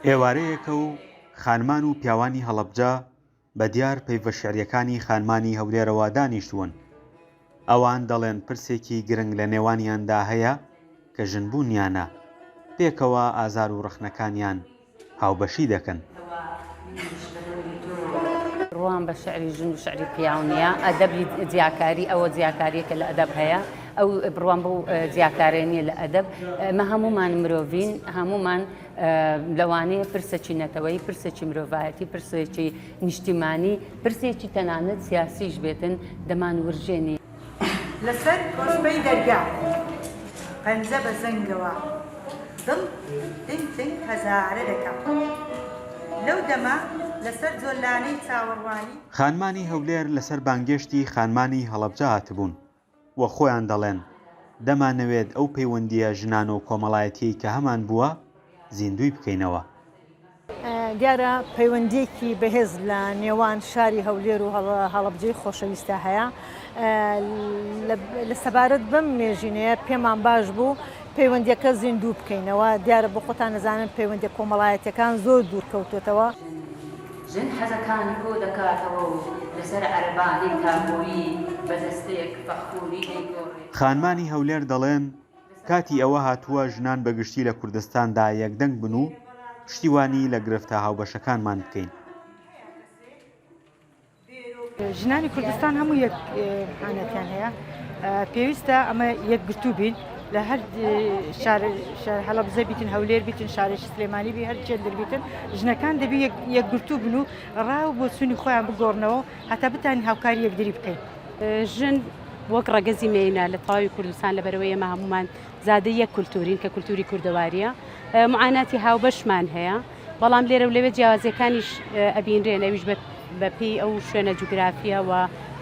ئێوارەیەکە و خانمان و پیاوانی هەڵەبجە بە دیار پەیوە شێعریەکانی خانمانی هەولێرەوە دانیشتوون. ئەوان دەڵێن پرسێکی گرنگ لە نێوانیاندا هەیە کە ژنبوونیانە، پێکەوە ئازار و ڕخنەکانیان هاوبەشی دەکەن. ڕوان بە شعری ژن و شعری پیاو نییە، ئەدەبی جیاکاری ئەوە جیاکاریەکە لە ئەدەب هەیە، ئەو بڕوان بۆ جیاکارێ نیە لە ئەدەب. مە هەمومان مرۆڤین، هەمومان لەوانەیە پرسێکی نەتەوەی، پرسێکی مرۆڤایەتی، پرسێکی نیشتیمانی، پرسێکی تەنانەت سیاسیش بێتن دەمان ورژێنی. لەسەر کۆسپەی دەرگا پەنجە بە زەنگەوە دڵ تنگ تنگ هەزارە دەکەم لەو دەما لەسەر جۆلانەی چاوەڕوانی. خانمانی هەولێر لەسەر بانگێشتی خانمانی هەڵەبجە هاتبوون وە خۆیان دەڵێن دەمانەوێت ئەو پەیوەندیە ژنان و کۆمەڵایەتی کە هەمان بووە زیندوی بکەینەوە. دیارە پەیوەندیەکی بەهێز لە نێوان شاری هەولێر و هەڵەبجەی خۆشەویستە هەیە. لە سەبارەت بەم مێژینەیە پێمان باش بوو پەیوەندیەکە زیندوو بکەینەوە. دیارە بۆ خۆتان نەزانن پەیوەندی کۆمەڵایەتەکان زۆر دوورکەوتوێتەوە. ژن حەزەکانی کۆ دەکاتەوە و لەسەر عەربانی کابووی بەدەستەیەک فەخوری دەیگۆڕێت. خانمانی هەولێر دەڵێن کاتی ئەوە هاتووە ژنان بەگشتی لە کوردستاندا یەکدەنگ بن و پشتیوانی لە گرفتە هاوبەشەکانمان بکەین. ژنانی کوردستان هەموو یەک حانەتیان هەیە، پێویستە ئەمە یەکگرتوو بین لە هەر هەڵەبجە بیتن، هەولێر بیتن، شارێکی سلێمانی بی، هەر چێندر بیتن، ژنەکان دەبی یەکگرتوو بن و ڕاو بۆ چوونی خۆیان بگۆڕنەوە هەتا بتانی هاوکاری یەکدری بکەین. ژن وەک ڕەگەزی مێینە لە تەواوی کوردستان لەبەرەوەی ئێمە هەمومان زادە یەک کولتورین کە کولتوری کوردەواریە، معاناتی هاوبەشمان هەیە، بەڵام لێرە و لەوێ جیاوازیەکانیش ئەبینرێن، ئەویش بەپێی ئەو شوێنە جوگرافیە و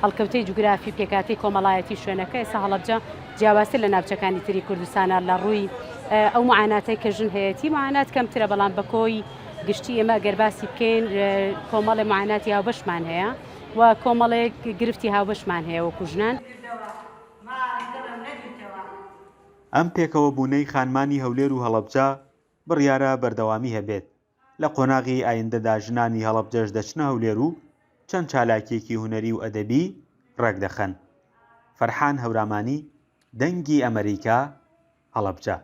هەڵکەوتەی جوگرافی پێکاتی کۆمەڵایەتی شوێنەکە. ئێستا هەڵەبجە جیاوازتر لە ناوچەکانی تری کوردستانە لە ڕووی ئەو معاناتەی کە ژن هەیەی معانات کەمترە، بەڵام بە کۆی گشتی ئێمە ئەگەر باسی بکەین کۆمەڵی معاناتی هاوبەشمان هەیە و کۆمەڵێک گرفتی هاوبەشمان هەیە وەکو ژنان. ئەم پێکەوە بوونەی خانمانی هەولێر و هەڵەبجە بڕیارە بەردەوامی هەبێت. لە قۆناغی ئایندەدا ژنانی هەڵەبجەش دەچنە هەولێر و چەند چالاکیەکی هونەری و ئەدەبی ڕێک دەخەن. فەرحان هەورامانی، دەنگی ئەمریکا، هەڵەبجە.